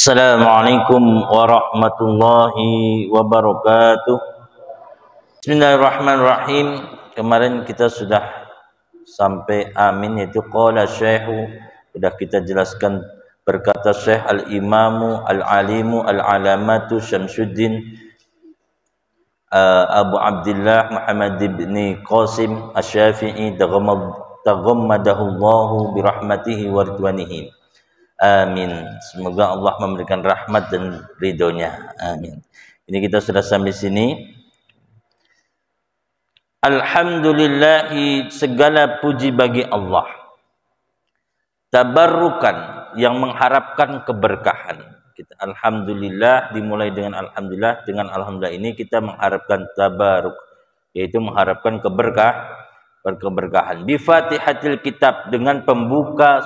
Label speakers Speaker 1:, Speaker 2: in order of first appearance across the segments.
Speaker 1: Assalamualaikum warahmatullahi wabarakatuh. Bismillahirrahmanirrahim. Kemarin kita sudah sampai amin, yaitu qala syekhu, sudah kita jelaskan, berkata Syekh al-imamu al-alimu al-alamatu Syamsuddin Abu Abdullah Muhammad ibn Qasim Asy-Syafi'i taghammadahullahu birahmatihi wa ridwanihi. Amin. Semoga Allah memberikan rahmat dan ridhonya. Amin. Ini kita sudah sampai sini. Alhamdulillahi, segala puji bagi Allah. Tabarrukan, yang mengharapkan keberkahan. Kita alhamdulillah, dimulai dengan alhamdulillah. Dengan alhamdulillah ini kita mengharapkan tabarruk, yaitu mengharapkan keberkahan. Bi Fatihatil Kitab, dengan pembuka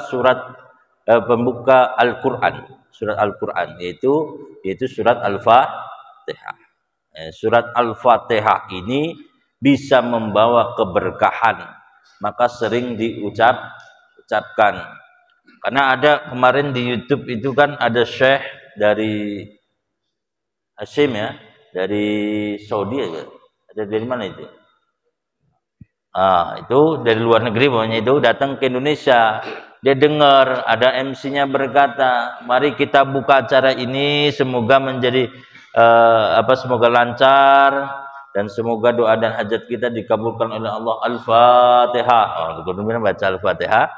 Speaker 1: Al-Quran, surat Al-Quran, yaitu surat Al-Fatihah. Surat Al-Fatihah ini bisa membawa keberkahan, maka sering diucapkan. Karena ada kemarin di YouTube itu kan ada syekh dari Hashim, ya, dari Saudi, ya. Ada dari mana itu? Itu dari luar negeri, pokoknya itu datang ke Indonesia. Dia dengar ada MC-nya berkata, mari kita buka acara ini, semoga menjadi semoga lancar dan semoga doa dan hajat kita dikabulkan oleh Allah. Al-Fatihah. Kemudian baca Al-Fatihah.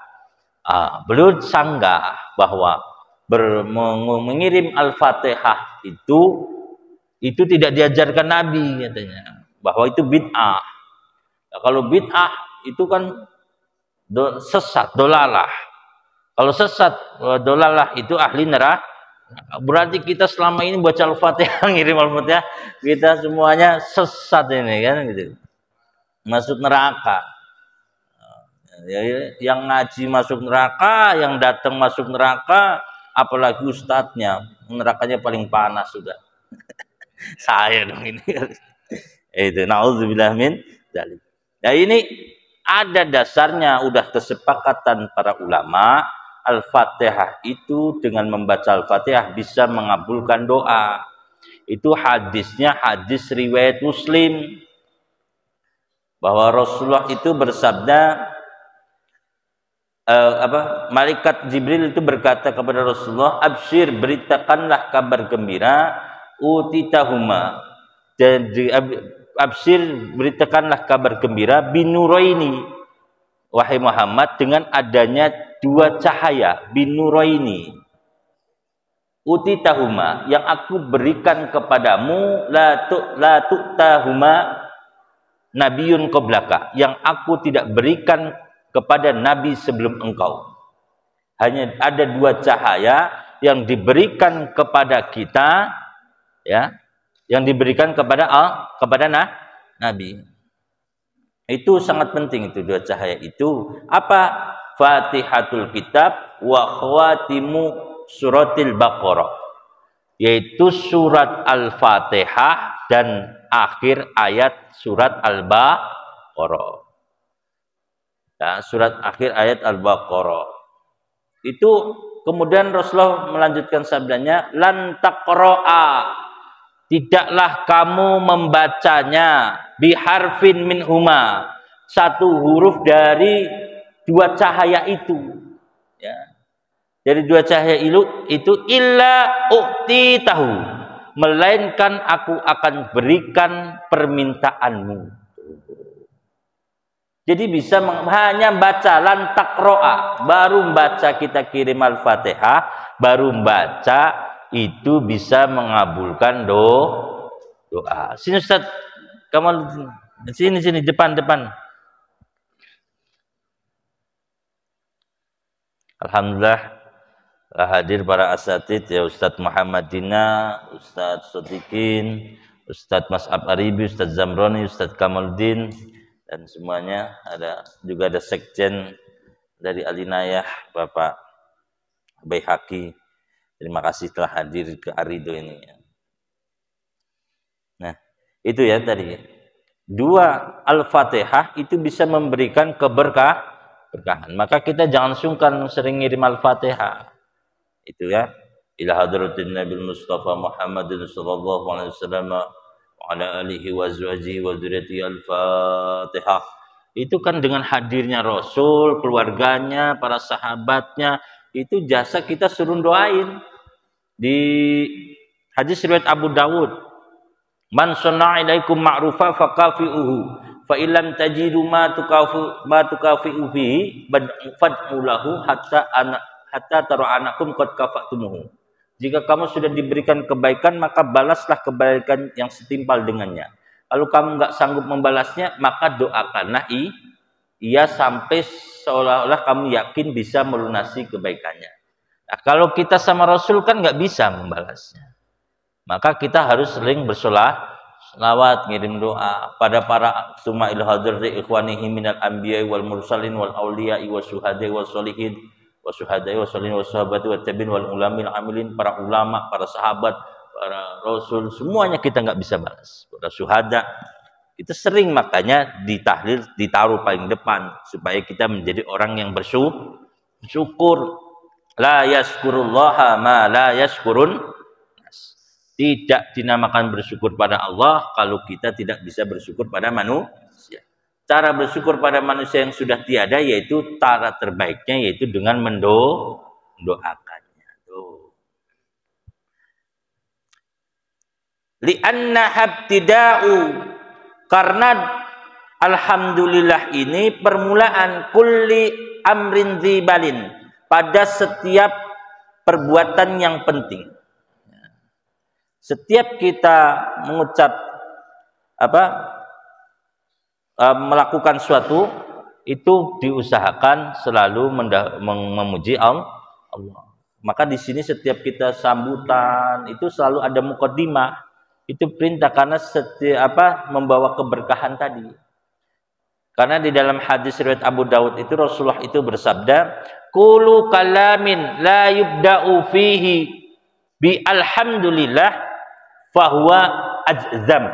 Speaker 1: Beliau sanggah bahwa mengirim Al-Fatihah itu tidak diajarkan Nabi, katanya, bahwa itu bid'ah. Nah, kalau bid'ah itu kan sesat, dolalah. Kalau sesat, dolalah itu ahli neraka. Berarti kita selama ini baca Al-Fatihah, ngirim Al-Fatihah, kita semuanya sesat ini, kan, gitu. Masuk neraka. Yang ngaji masuk neraka, yang datang masuk neraka, apalagi ustadznya, nerakanya paling panas sudah. Saya dong ini. Itu naudzubillah min dzalik. Ya, ini ada dasarnya, udah kesepakatan para ulama. Al-Fatihah itu, dengan membaca Al-Fatihah bisa mengabulkan doa. Itu hadisnya hadis riwayat Muslim, bahwa Rasulullah itu bersabda, malaikat Jibril itu berkata kepada Rasulullah, absyir, beritakanlah kabar gembira, utitahuma, jadi absyir, beritakanlah kabar gembira, binuraini, wahai Muhammad, dengan adanya dua cahaya, binuraini, utitahuma, yang aku berikan kepadamu, la tu'tahuma nabiyun qablaka, yang aku tidak berikan kepada nabi sebelum engkau. Hanya ada dua cahaya yang diberikan kepada kita, ya, yang diberikan kepada nabi. Itu sangat penting, itu dua cahaya itu. Apa? Fatihatul Kitab wa khawatimu suratil Baqarah, yaitu surat Al-Fatihah dan akhir ayat surat Al-Baqarah. Ya, surat akhir ayat Al-Baqarah. Itu kemudian Rasulullah melanjutkan sabdanya, lan taqra'a, tidaklah kamu membacanya, biharfin min huma, satu huruf dari dua cahaya itu, ya, dari dua cahaya itu illa ukti tahu, melainkan aku akan berikan permintaanmu. Jadi bisa hanya baca lan taqra'a, baru membaca, kita kirim Al-Fatihah, baru membaca, itu bisa mengabulkan doa. Sini Ustaz, kamu sini depan. Alhamdulillah hadir para asatid, ya, Ustadz Muhammad Dina, Ustadz Sodikin, Ustadz Mas'ab Aribi, Ustadz Zamroni, Ustadz Kamaluddin, dan semuanya. Juga ada sekjen dari Alinayah, Bapak Baihaqi. Terima kasih telah hadir ke Arido ini. Nah, itu ya tadi. Dua Al-Fatihah itu bisa memberikan keberkahan. Maka kita jangan sungkan sering ngirim Al-Fatihah. Itu ya. ila hadratin Nabi Mustafa Muhammadin sallallahu alaihi wasallam wa ala alihi wa azwajihi wa dzurriyyatihi. Al-Fatihah. Itu kan dengan hadirnya Rasul, keluarganya, para sahabatnya, itu jasa kita suruh doain. Di hadis riwayat Abu Dawud, man sanna'a ilaikum ma'rufa fakafi'uhu fa illam tajidu ma tukafi'u bihi fad'u lahu hatta tara anakum qad kafatumuhu. Jika kamu sudah diberikan kebaikan, maka balaslah kebaikan yang setimpal dengannya. Kalau kamu nggak sanggup membalasnya, maka doakanlah ia sampai seolah-olah kamu yakin bisa melunasi kebaikannya. Nah, kalau kita sama Rasul kan nggak bisa membalasnya. Maka kita harus sering bersolawat, ngirim doa pada para suma'il hadirati ikhwanihi minal anbiya'i wal mursalin wal awliya'i was syuhada'i was sholihin was syuhada'i was sholihin was sahabati wat tabi'in wal ulamil amilin, para ulama, para sahabat, para Rasul, semuanya kita nggak bisa balas. Para syuhada, kita sering makanya ditahlil, ditaruh paling depan supaya kita menjadi orang yang bersyukur. La yaskurullaha ma la yaskurun. Tidak dinamakan bersyukur pada Allah kalau kita tidak bisa bersyukur pada manusia. Cara bersyukur pada manusia yang sudah tiada yaitu cara terbaiknya yaitu dengan mendoakannya. Li'anna habtida'u, karena alhamdulillah ini permulaan kulli amrin dzibalin, pada setiap perbuatan yang penting. Setiap kita mengucap melakukan suatu itu diusahakan selalu memuji Allah. Maka di sini setiap kita sambutan itu selalu ada muqaddimah. Itu perintah karena setiap membawa keberkahan tadi. Karena di dalam hadis riwayat Abu Dawud itu Rasulullah itu bersabda, "Qulu kalamin la yubda'u fihi bi alhamdulillah fahuwa ajzam."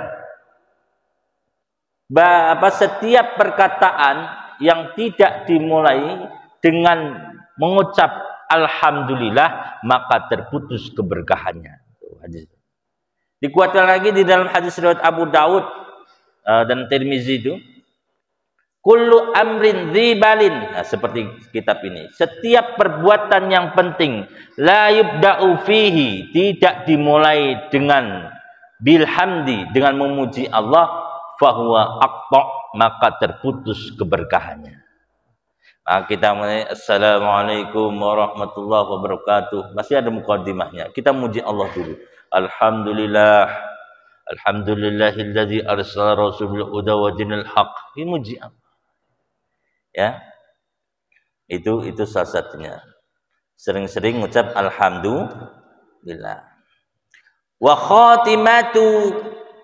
Speaker 1: Setiap perkataan yang tidak dimulai dengan mengucap alhamdulillah maka terputus keberkahannya. Dikuatkan lagi di dalam hadis riwayat Abu Dawud dan Tirmizi itu, kullu amrin dzibalin, nah, seperti kitab ini, setiap perbuatan yang penting la yubda'u fihi, tidak dimulai dengan bilhamdi, dengan memuji Allah, fahuwa aqta, maka terputus keberkahannya. Nah, kita mulai assalamualaikum warahmatullahi wabarakatuh, masih ada muqaddimahnya, kita muji Allah dulu. Alhamdulillah, alhamdulillahilladzi arsala rasulul huda wa dinil haq, ini muji Allah. Ya, itu salah satunya. Sering-sering mengucap alhamdulillah. Wa khatimatu,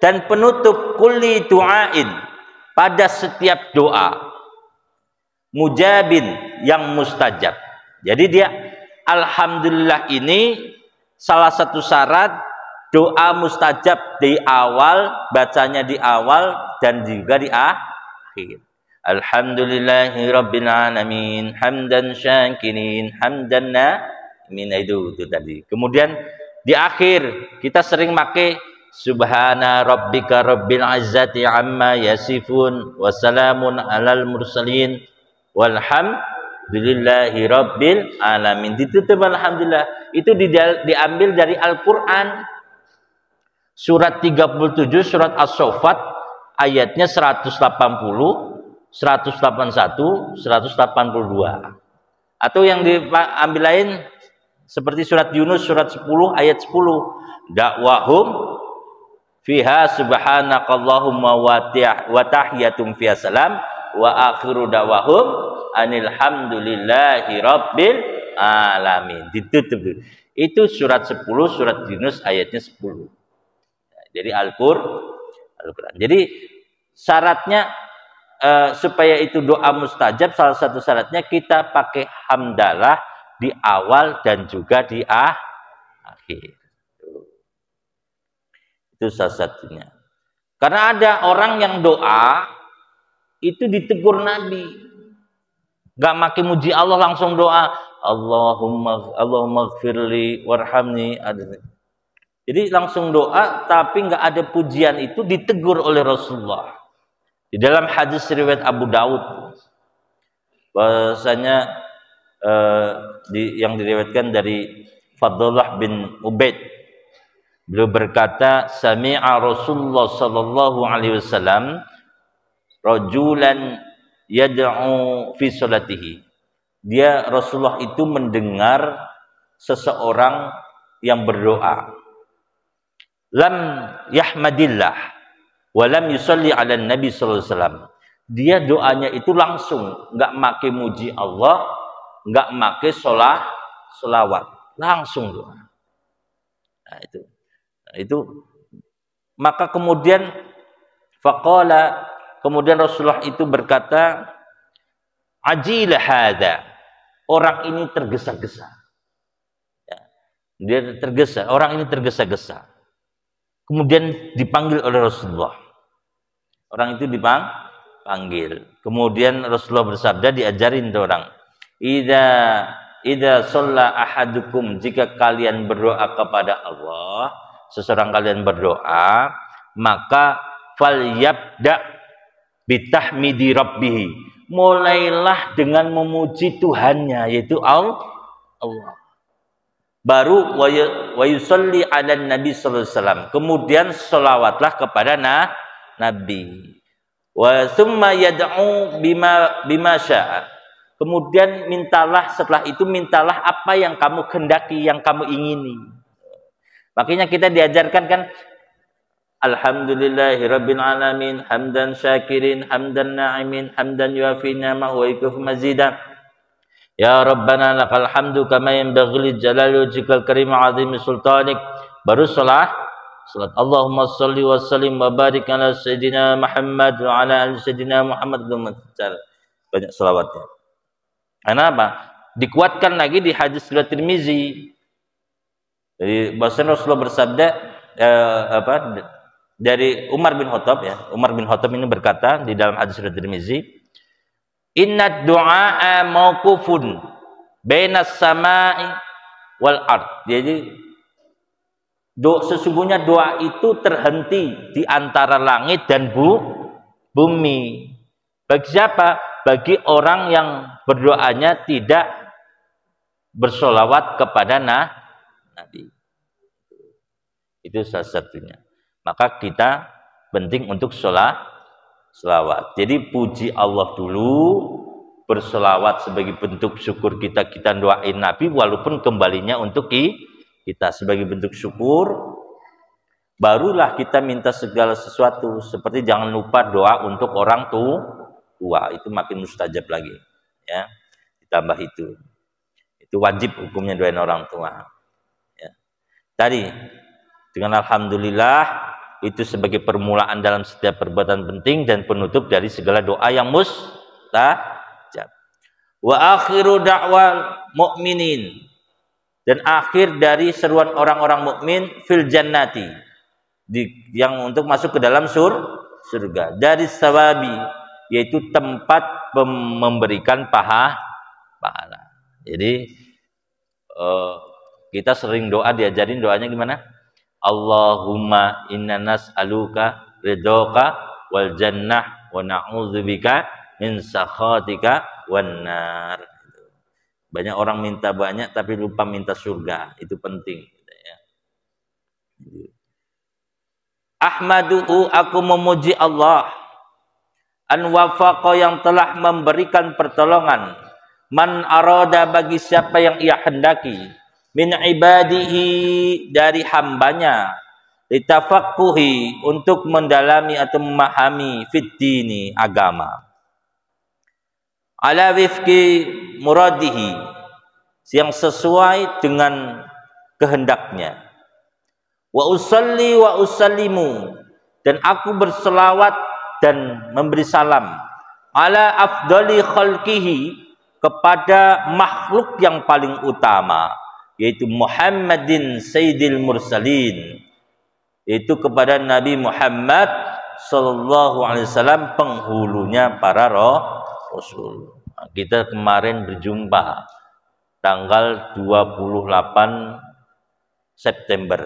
Speaker 1: dan penutup kulli du'ain, pada setiap doa, mujabin, yang mustajab. Jadi dia alhamdulillah ini salah satu syarat doa mustajab di awal, bacanya di awal dan juga di akhir. Alhamdulillahi rabbil alamin hamdan syakirin hamdan na'imin, itu tadi. Kemudian di akhir kita sering pakai subhana rabbika rabbil izzati amma yasifun wa salamun alal mursalin walhamdulillahi rabbil alamin. Ditutup alhamdulillah. Itu diambil dari Al-Qur'an. Surat 37 surat As-Saffat ayatnya 180, 181, 182. Atau yang diambil lain seperti surat Yunus surat 10 ayat 10. Dakwahum fiha subhanakallahumma wa tahiyatum fiha salam wa akhiru dakwahum anilhamdulillahi rabbil alamin. Ditutup. Itu surat 10 surat Yunus ayatnya 10. Jadi Al-Qur'an. Jadi syaratnya supaya itu doa mustajab, salah satu syaratnya kita pakai hamdalah di awal dan juga di akhir. Itu salah satunya. Karena ada orang yang doa itu ditegur Nabi, gak makin muji Allah langsung doa Allahumma ighfirli warhamni. Jadi langsung doa, tapi nggak ada pujian, itu ditegur oleh Rasulullah. Di dalam hadis riwayat Abu Daud, bahasanya yang diriwayatkan dari Fadlullah bin Ubaid, beliau berkata, sami'a Rasulullah sallallahu alaihi wasallam rajulan yad'u fi salatihi. Dia, Rasulullah itu mendengar seseorang yang berdoa, lam yahmadillah wa lam yusalli ala nabi sallallahu alaihi wasallam. Dia doanya itu langsung, nggak make muji Allah, nggak make sholawat, langsung doa. Nah, itu maka kemudian faqala, kemudian Rasulullah itu berkata, ajil hadza, orang ini tergesa-gesa. Ya, dia tergesa, orang ini tergesa-gesa. Kemudian dipanggil oleh Rasulullah. Orang itu dipanggil. Kemudian Rasulullah bersabda, diajarin tuh orang, idza shalla ahadukum, jika kalian berdoa kepada Allah, seseorang kalian berdoa, maka falyabda bitahmidi rabbih, mulailah dengan memuji Tuhannya, yaitu Allah. Baru wa yusalli ala nabi sallallahu alaihi wasallam, kemudian sholawatlah kepada Nabi. Wa thumma yad'u bima syaa, kemudian mintalah, setelah itu mintalah apa yang kamu kehendaki, yang kamu ingini. Makanya kita diajarkan kan, alhamdulillahirabbil alamin, hamdan syakirin, hamdan na'imin, hamdan yuafi ni'amahu wa yukafi mazidah. Ya Rabbana lakal hamdu kama yanbaghi li jalali wajhikal karim azimi sultanik. Baru salat. Allahumma shalli wa sallim wa barik ala sayyidina Muhammad wa ala ali sayyidina Muhammad. Banyak selawatnya. Kenapa? Dikuatkan lagi di hadis riwayat Tirmizi. Jadi bahasa Rasulullah bersabda dari Umar bin Khattab, ya. Umar bin Khattab ini berkata di dalam hadis riwayat Tirmizi, inna du'a mauqufun bainas sama'i wal ard. Jadi sesungguhnya doa itu terhenti di antara langit dan bumi. Bagi siapa? Bagi orang yang berdoanya tidak bersolawat kepada Nabi. Itu salah satunya. Maka kita penting untuk selawat. Jadi puji Allah dulu, berselawat sebagai bentuk syukur kita doain Nabi, walaupun kembalinya untuk kita sebagai bentuk syukur. Barulah kita minta segala sesuatu. Seperti jangan lupa doa untuk orang tua, itu makin mustajab lagi, ya. Ditambah itu wajib hukumnya doain orang tua, ya. Tadi dengan alhamdulillah itu sebagai permulaan dalam setiap perbuatan penting dan penutup dari segala doa yang mustajab. Wa akhiru da'wal mu'minin, dan akhir dari seruan orang-orang mukmin fil jannati, yang untuk masuk ke dalam surga, dari sawabi, yaitu tempat memberikan pahala. Jadi kita sering doa, diajarin doanya gimana? Allahumma inna nas'aluka ridhoka wal jannah wa na'udzubika min sakhatika wan nar. Banyak orang minta banyak tapi lupa minta surga. Itu penting, ya. Ahmaduhu, aku memuji Allah, an wafaqa, yang telah memberikan pertolongan, man arada, bagi siapa yang ia hendaki, min ibadihi, dari hambanya, litafaqquhi, untuk mendalami atau memahami, fid dini, agama, ala wifqi muradihi, yang sesuai dengan kehendaknya. Wa usalli wa usallimu, dan aku berselawat dan memberi salam, ala afdali khalqihi, kepada makhluk yang paling utama, yaitu Muhammadin Sayyidil Mursalin, yaitu kepada Nabi Muhammad sallallahu alaihi wasallam, penghulunya para rasul. Kita kemarin berjumpa tanggal 28 September.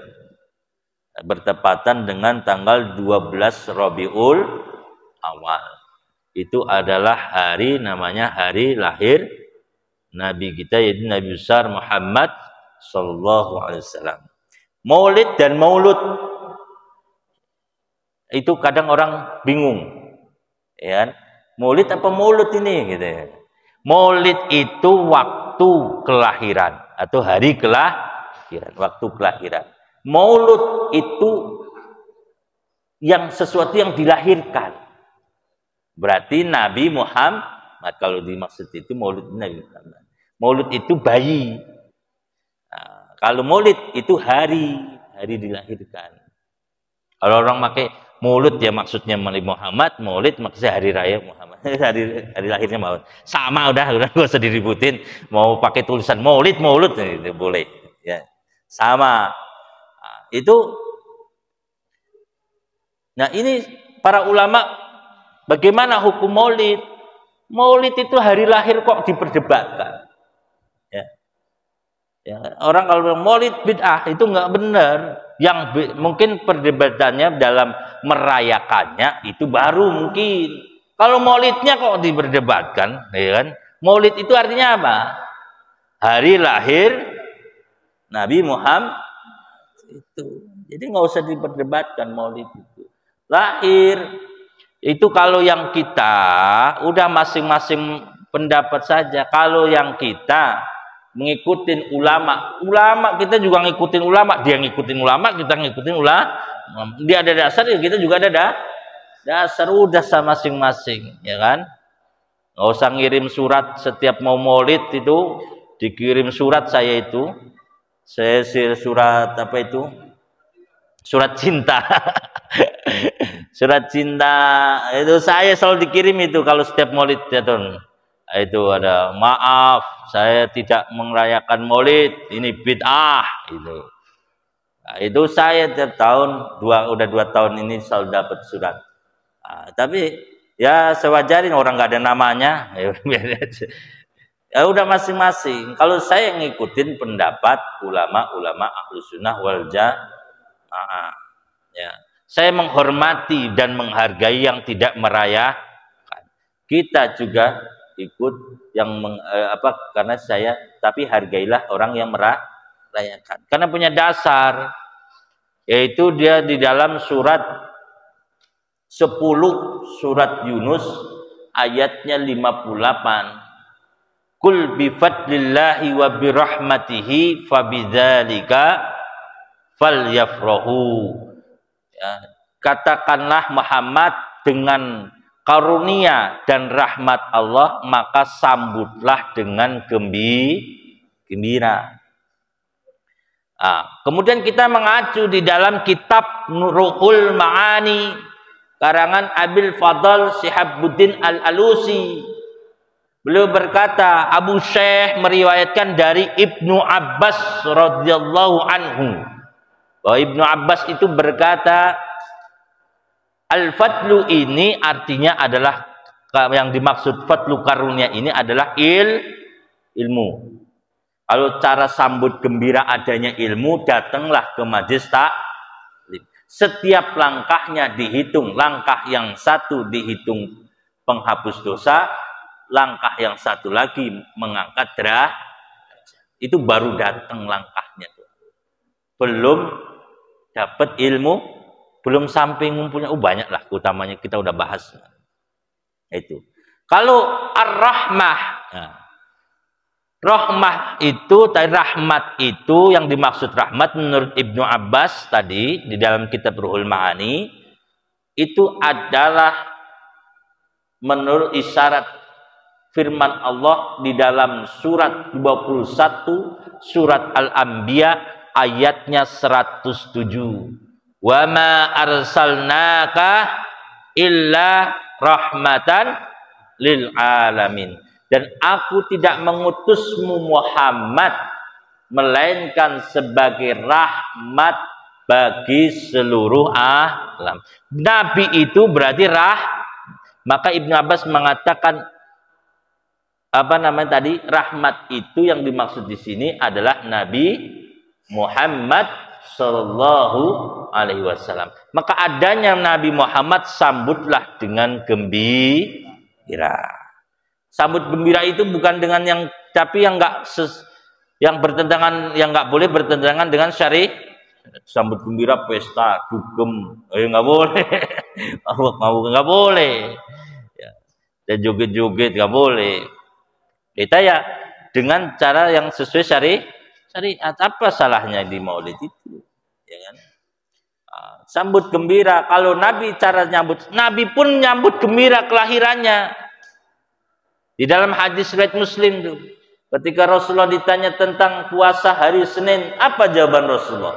Speaker 1: Bertepatan dengan tanggal 12 Rabiul Awal. Itu adalah hari, namanya hari lahir Nabi kita, yaitu Nabi besar Muhammad sallallahu alaihi wasallam. Maulid dan maulud itu kadang orang bingung. Ya, maulid apa maulud ini gitu ya. Maulid itu waktu kelahiran atau hari kelahiran, waktu kelahiran. Maulud itu yang sesuatu yang dilahirkan. Berarti Nabi Muhammad, kalau dimaksud itu maulud Nabi Muhammad. Maulud itu bayi. Nah, kalau maulid itu hari dilahirkan. Kalau orang pakai maulud ya maksudnya Nabi Muhammad, maulid maksudnya hari raya Muhammad. hari lahirnya Muhammad. Sama udah gak usah diributin. Mau pakai tulisan maulid itu boleh. Ya. Sama. Nah ini para ulama, bagaimana hukum maulid? Maulid itu hari lahir kok diperdebatkan. Ya, orang kalau bilang maulid bid'ah itu nggak benar. Yang mungkin perdebatannya dalam merayakannya itu baru mungkin. Kalau maulidnya kok diperdebatkan, ya kan? Maulid itu artinya apa? Hari lahir Nabi Muhammad itu. Jadi nggak usah diperdebatkan maulid itu. Lahir itu kalau yang kita udah masing-masing pendapat saja. Kalau yang kita ngikutin ulama kita juga ngikutin ulama, dia ngikutin ulama, kita ngikutin ulama. Dia ada dasar, ya kita juga ada dasar, udah sama masing-masing, ya kan? Nggak usah ngirim surat setiap mau maulid itu dikirim surat saya surat apa itu? Surat cinta. Surat cinta itu saya selalu dikirim itu kalau setiap maulid ya Ton. Itu ada maaf saya tidak merayakan maulid, ini bid'ah itu. Nah, itu saya tiap tahun udah 2 tahun ini selalu dapat surat. Nah, tapi ya sewajarnya orang nggak ada namanya. Ya udah masing-masing. Kalau saya ngikutin pendapat ulama Ahlus Sunnah wal Jamaah. Ya. Saya menghormati dan menghargai yang tidak merayakan. Kita juga ikut yang karena saya, tapi hargailah orang yang merayakan. Karena punya dasar, yaitu dia di dalam surat 10 surat Yunus ayatnya 58. Kul bi fadlillahi wa bi rahmatihi fabidzalika falyafrahu. Ya, katakanlah Muhammad, dengan karunia dan rahmat Allah maka sambutlah dengan gembira. Kemudian kita mengacu di dalam kitab Ruhul Ma'ani karangan Abil Fadl Shihabuddin Al-Alusi. Beliau berkata, Abu Syekh meriwayatkan dari Ibnu Abbas radhiyallahu anhu bahwa Ibnu Abbas itu berkata, al-fadlu ini artinya adalah, yang dimaksud fadlu karunia ini adalah ilmu. Kalau cara sambut gembira adanya ilmu, datanglah ke majelis taklim. Setiap langkahnya dihitung. Langkah yang satu dihitung penghapus dosa, langkah yang satu lagi mengangkat derajat. Itu baru datang langkahnya. Belum dapat ilmu, belum sampai ngumpulnya. Banyak lah, utamanya kita udah bahas. Itu. Kalau ar-rahmah, rahmah itu, rahmat itu yang dimaksud rahmat menurut Ibnu Abbas tadi di dalam kitab Ruhul Ma'ani itu adalah menurut isyarat firman Allah di dalam surat 21 surat Al-Anbiya ayatnya 107. Wa ma arsalnaka illa rahmatan lil alamin. Dan aku tidak mengutusmu Muhammad melainkan sebagai rahmat bagi seluruh alam. Nabi itu berarti maka Ibnu Abbas mengatakan apa namanya tadi, rahmat itu yang dimaksud di sini adalah Nabi Muhammad Sallallahu Alaihi Wasallam. Maka adanya Nabi Muhammad sambutlah dengan gembira. Sambut gembira itu bukan dengan yang, tapi yang enggak yang bertentangan, yang enggak boleh bertentangan dengan syariat. Sambut gembira pesta dugem, enggak boleh. Mabuk enggak boleh. Ya. Dan joget-joget enggak boleh. Kita ya dengan cara yang sesuai syariat. Apa salahnya di Maulid itu? Ya kan? Sambut gembira. Kalau Nabi cara nyambut, Nabi pun nyambut gembira kelahirannya. Di dalam hadis riwayat Muslim tuh, ketika Rasulullah ditanya tentang puasa hari Senin, apa jawaban Rasulullah?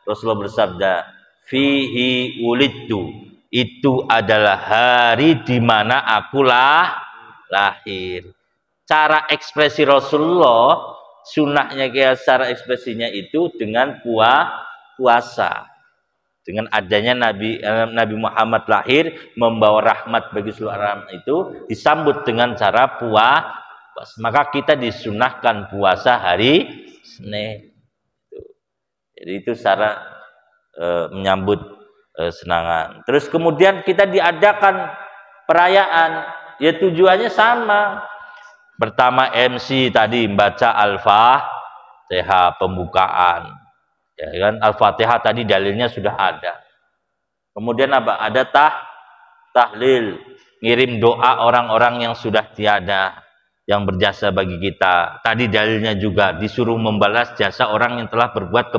Speaker 1: Rasulullah bersabda, fihi ulidtu. Itu adalah hari di mana aku lahir. Cara ekspresi Rasulullah, sunnahnya cara ekspresinya itu dengan puasa. Dengan adanya Nabi Muhammad lahir membawa rahmat bagi seluruh alam itu disambut dengan cara puasa. Maka kita disunahkan puasa hari Senin. Jadi itu cara menyambut senangan. Terus kemudian kita diadakan perayaan, ya tujuannya sama. Pertama MC tadi membaca Al-Fatihah pembukaan. Ya kan, Al-Fatihah tadi dalilnya sudah ada. Kemudian apa? Ada tahlil, ngirim doa orang-orang yang sudah tiada, yang berjasa bagi kita. Tadi dalilnya juga disuruh membalas jasa orang yang telah berbuat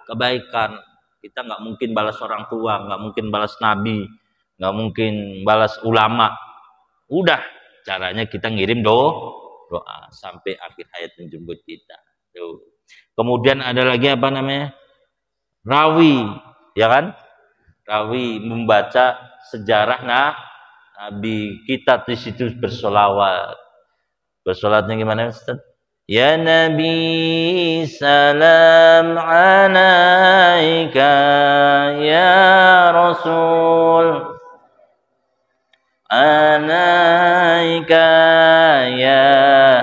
Speaker 1: kebaikan. Kita nggak mungkin balas orang tua, nggak mungkin balas nabi, nggak mungkin balas ulama. Udah, caranya kita ngirim doa sampai akhir hayat menjemput kita. Tuh. Kemudian ada lagi apa namanya? Rawi, ya kan? Rawi membaca sejarah Nabi, kita di situ bersolawat. Bersolatnya gimana, Ustaz? Ya Nabi salam alaika ya Rasul alaika ya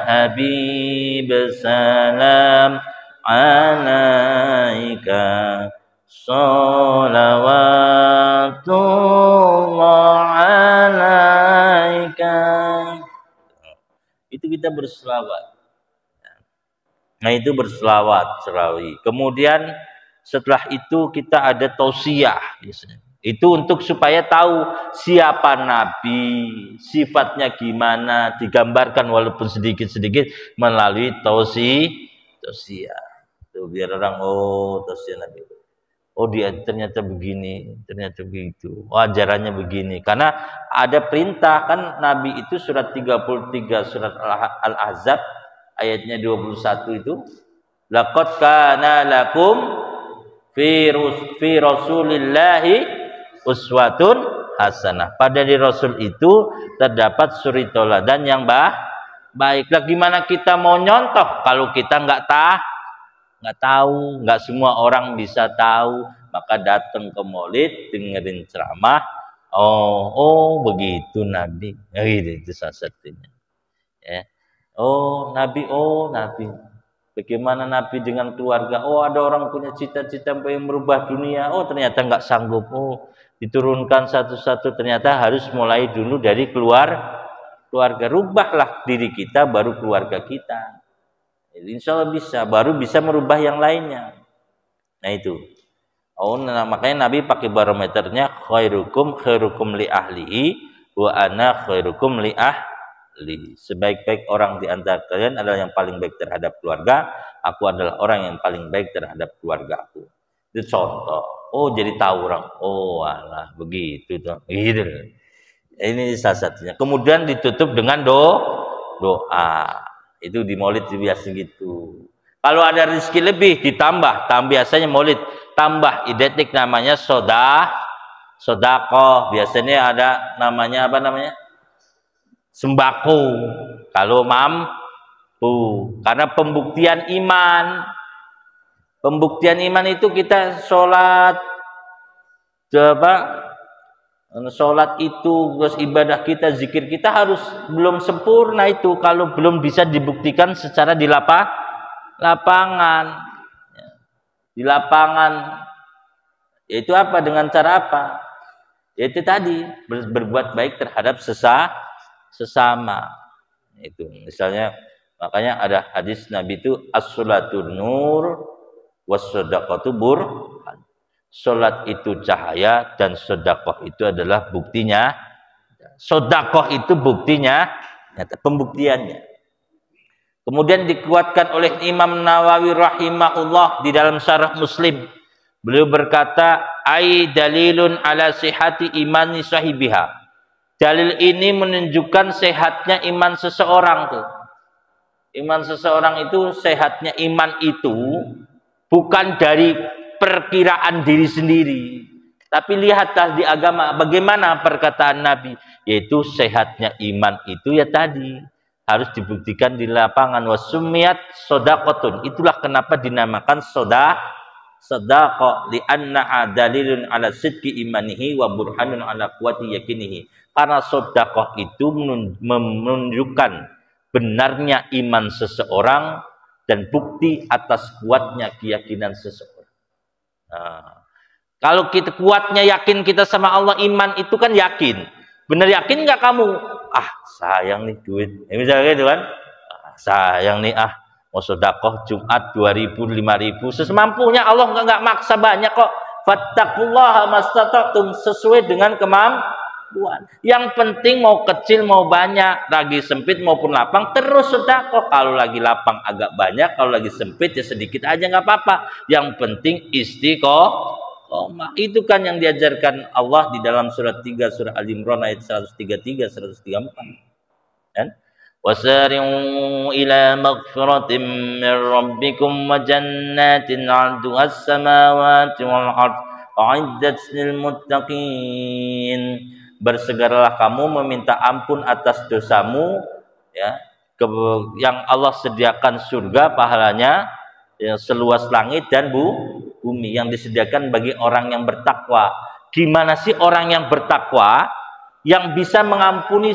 Speaker 1: Habib salam alaika salawatullah alaika. Itu kita berselawat. Nah itu berselawat serawi. Kemudian setelah itu kita ada tausiah. Itu untuk supaya tahu siapa Nabi, sifatnya gimana, digambarkan walaupun sedikit-sedikit melalui tausiah. Tuh biar orang, oh tausiah Nabi. Oh dia ternyata begini, ternyata begitu. Oh, ajarannya begini. Karena ada perintah kan, Nabi itu surat 33 surat Al-Ahzab ayatnya 21 itu, laqad kana lakum fi rasulillahi uswatun hasanah. Pada di Rasul itu terdapat suri teladan yang baik. Lah gimana kita mau nyontoh kalau kita nggak tahu, nggak semua orang bisa tahu. Maka datang ke Maulid, dengerin ceramah. Oh begitu Nabi. Ya, itu salah satunya. Ya. Oh Nabi. Bagaimana Nabi dengan keluarga? Oh ada orang punya cita-cita pengen merubah dunia. Oh ternyata nggak sanggup. Oh diturunkan satu-satu. Ternyata harus mulai dulu dari keluarga. Rubahlah diri kita, baru keluarga kita. Insya Allah bisa, baru bisa merubah yang lainnya. Nah itu. Makanya Nabi pakai barometernya khairukum li ahlihi wa ana khairukum li ahli. Sebaik-baik orang di antara kalian adalah yang paling baik terhadap keluarga. Aku adalah orang yang paling baik terhadap keluarga aku. Itu contoh. Oh jadi tahu orang. Oh alah begitu tuh. Gitu. Ini salah satunya. Kemudian ditutup dengan doa. Itu di Maulid biasa gitu. Kalau ada rezeki lebih ditambah. Biasanya Maulid tambah identik namanya sodako. Biasanya ada namanya apa namanya? Sembako. Kalau mampu. Karena pembuktian iman. Pembuktian iman itu kita sholat Sholat itu, terus ibadah kita, zikir kita harus belum sempurna itu kalau belum bisa dibuktikan secara di lapangan. Di lapangan, yaitu apa? Dengan cara apa? Yaitu tadi berbuat baik terhadap sesama. Itu misalnya, makanya ada hadis Nabi itu as-sholatu nur was-shadaqatu burhan. Salat itu cahaya dan sedekah itu adalah buktinya. Sedekah itu buktinya, pembuktiannya. Kemudian dikuatkan oleh Imam Nawawi rahimahullah di dalam Syarah Muslim. Beliau berkata, ai dalilun ala sihhati imani sahibiha. Dalil ini menunjukkan sehatnya iman seseorang tuh. Iman seseorang itu, sehatnya iman itu bukan dari perkiraan diri sendiri, tapi lihatlah di agama bagaimana perkataan Nabi, yaitu sehatnya iman itu ya tadi harus dibuktikan di lapangan. Wasumiyat sodakotun, itulah kenapa dinamakan sodako li'annaha dalilun ala sidqi imanihi wa burhanun ala kuwati yakinihi. Karena sodakoh itu menunjukkan benarnya iman seseorang dan bukti atas kuatnya keyakinan seseorang. Nah, kalau kita kuatnya yakin kita sama Allah, iman itu kan yakin. Bener yakin nggak kamu? Ah sayang nih duit. Misalnya gitu kan, sayang nih mau sedekah Jumat 2.000 5.000 sesemampunya. Allah nggak maksa banyak kok. Fattaqullaha mastata'tum, sesuai dengan kemampuan. Yang penting mau kecil mau banyak, lagi sempit maupun lapang, terus sedekah. Kalau lagi lapang agak banyak, kalau lagi sempit ya sedikit aja nggak apa-apa. Yang penting istiqomah. Itu kan yang diajarkan Allah di dalam surat 3 surah Al-Imran ayat 133 134. Kan? Wasari'u ila maghfiratin min rabbikum wa jannatin 'arduhas samawati wal ardh a'iddat lil muttaqin. Bersegeralah kamu meminta ampun atas dosamu, ya, yang Allah sediakan surga pahalanya ya, seluas langit dan bumi, yang disediakan bagi orang yang bertakwa. Gimana sih orang yang bertakwa yang bisa mengampuni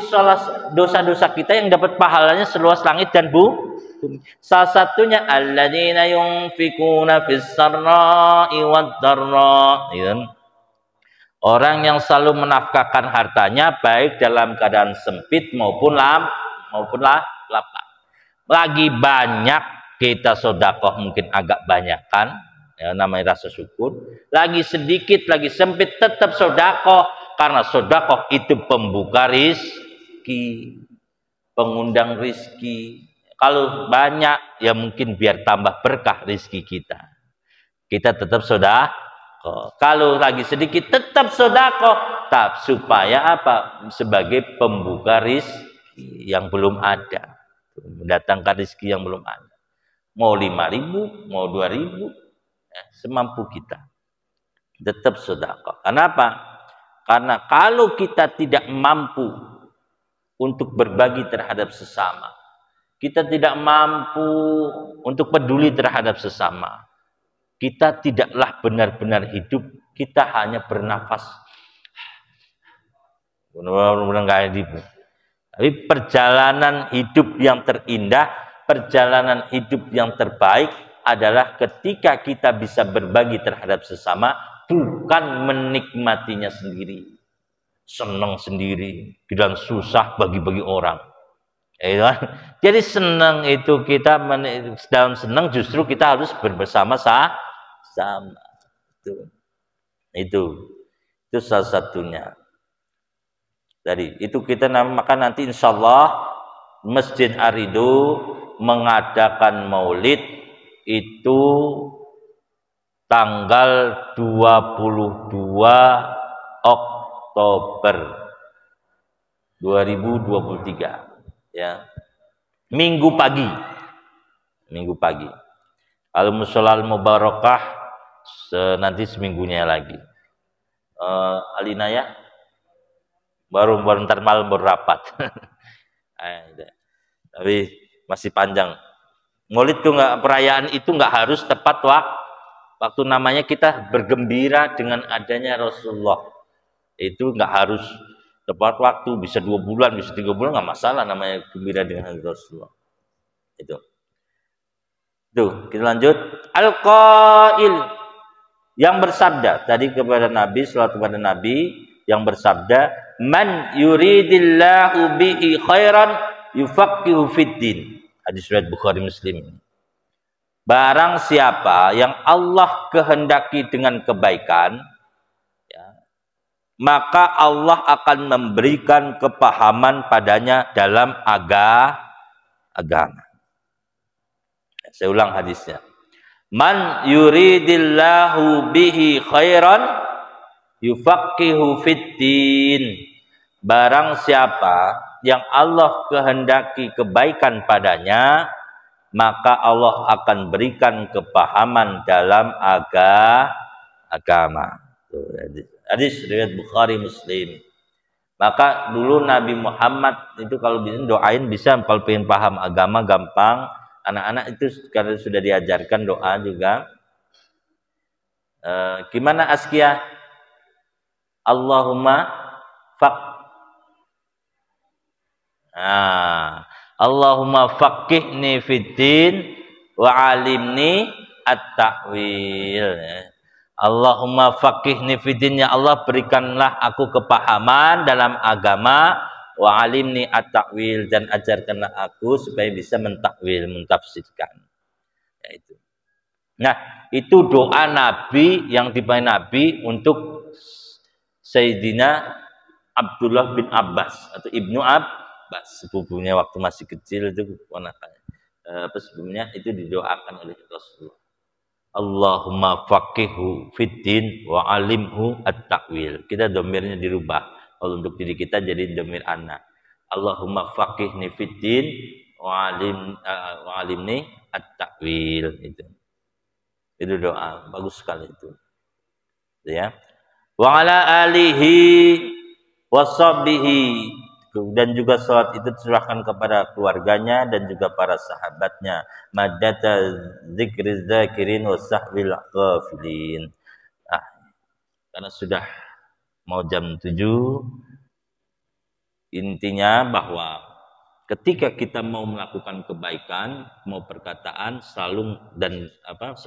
Speaker 1: dosa-dosa kita, yang dapat pahalanya seluas langit dan bumi? Salah satunya alladzina yunfikuna fis sarra'i wad dharra. Orang yang selalu menafkahkan hartanya baik dalam keadaan sempit maupun lapang. Lagi banyak kita sedekah mungkin agak banyakan, ya, namanya rasa syukur. Lagi sedikit, lagi sempit, tetap sedekah, karena sedekah itu pembuka rizki, pengundang rizki. Kalau banyak ya mungkin biar tambah berkah rizki kita. Kita tetap sedekah. Kalau lagi sedikit tetap sedekah, supaya apa? Sebagai pembuka rizki yang belum ada, mendatangkan rizki yang belum ada. Mau 5.000, mau 2.000, ya, semampu kita tetap sedekah. Kenapa? Karena kalau kita tidak mampu untuk berbagi terhadap sesama, kita tidak mampu untuk peduli terhadap sesama, kita tidaklah benar-benar hidup. Kita hanya bernafas. Benar-benar nggak hidup. Tapi perjalanan hidup yang terindah, perjalanan hidup yang terbaik adalah ketika kita bisa berbagi terhadap sesama, bukan menikmatinya sendiri, senang sendiri, dan susah bagi-bagi orang. Jadi senang itu kita, dalam senang justru kita harus bersama-sama. Itu salah satunya. Jadi itu kita maka nanti insya Allah Masjid Arido mengadakan maulid itu tanggal 22 Oktober 2023, ya, Minggu pagi. Al-Musholal Mubarakah nanti seminggunya lagi. Alina ya, baru ntar malam berrapat. Tapi masih panjang. Maulid tuh perayaan itu nggak harus tepat waktu namanya kita bergembira dengan adanya Rasulullah.
Speaker 2: Itu nggak harus tepat waktu, bisa 2 bulan, bisa 3 bulan, nggak masalah, namanya gembira dengan hari Rasulullah. Itu. Tuh, kita lanjut. Al-Qail, yang bersabda tadi kepada Nabi, sallallahu kepada Nabi, yang bersabda, man yuridillahu bihi khairan yufaqihu fiddin. Hadis riwayat Bukhari Muslim. Barang siapa yang Allah kehendaki dengan kebaikan, ya, maka Allah akan memberikan kepahaman padanya dalam agama. Saya ulang hadisnya. Man yuridillahu bihi khairan yufaqihu fiddin. Barang siapa yang Allah kehendaki kebaikan padanya, maka Allah akan berikan kepahaman dalam agama. Hadis riwayat Bukhari Muslim. Maka dulu Nabi Muhammad itu kalau doain bisa, kalau pengen paham agama gampang. Anak-anak itu karena sudah diajarkan doa juga. Gimana Askia? Allahumma Allahumma faqihni fiddin wa alimni at-ta'wil. Allahumma faqihni fiddin, ya Allah berikanlah aku kepahaman dalam agama, wa alimni at-ta'wil, dan ajarkanlah aku supaya bisa mentakwil, mentafsirkan. Ya, itu. Nah, itu doa Nabi yang dipakai Nabi untuk Sayyidina Abdullah bin Abbas atau Ibnu Abbas, sepupunya waktu masih kecil itu ponakannya. Sebelumnya itu didoakan oleh Rasulullah. Allahumma faqihu fiddin wa alimhu at-ta'wil. Kita domirnya dirubah. Kalau untuk diri kita jadi domir anak. Allahumma faqihni fiddin wa alimni at-ta'wil. Itu doa bagus sekali itu. Ya. Wa ala alihi washabihi, dan juga salat itu diserahkan kepada keluarganya dan juga para sahabatnya. Maddata dzikri dzakirin wa sahbil ghafilin. Nah, karena sudah mau jam 7, intinya bahwa ketika kita mau melakukan kebaikan, mau perkataan, selalu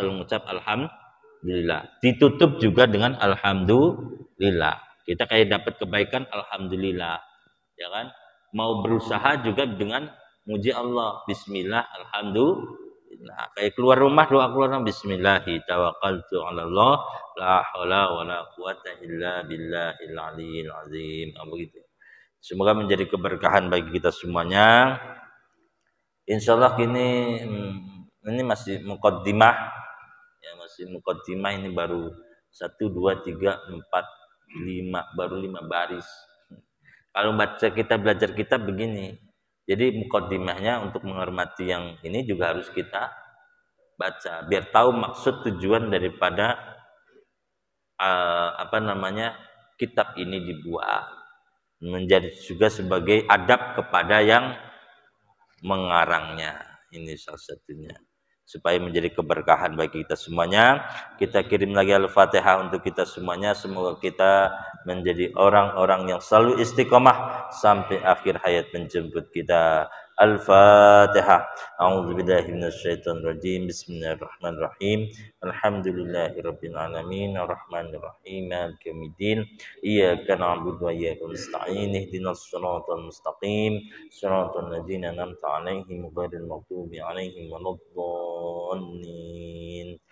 Speaker 2: mengucap alhamdulillah. Ditutup juga dengan alhamdulillah. Kita kayak dapat kebaikan, alhamdulillah. Ya kan? Mau berusaha juga dengan muji Allah, bismillah, alhamdulillah. Kayak keluar rumah, doa keluar rumah, bismillahi tawakkaltu 'ala Allah, la haula wala quwata illa billahil aliyil azim. Begitu. Semoga menjadi keberkahan bagi kita semuanya. Insyaallah ini masih muqaddimah. Ya, masih muqaddimah, ini baru 1 2 3 4 5, baru 5 baris. Kalau belajar kitab begini. Jadi muqaddimahnya untuk menghormati yang ini juga harus kita baca biar tahu maksud tujuan daripada kitab ini dibuat. Menjadi juga sebagai adab kepada yang mengarangnya. Ini salah satunya. Supaya menjadi keberkahan bagi kita semuanya. Kita kirim lagi Al-Fatihah untuk kita semuanya. Semoga kita menjadi orang-orang yang selalu istiqomah sampai akhir hayat menjemput kita. Al-Fatihah. A'udzubillahi minasyaitonir rajim. Bismillahirrahmanirrahim. Alhamdulillahirabbil alamin, arrahmanir rahim, maliki yaumiddin. Iyyaka na'budu wa iyyaka nasta'in. Ihdinas siratal mustaqim. Shiratal ladzina an'amta 'alaihim ghairil maghdubi 'alaihim waladdallin.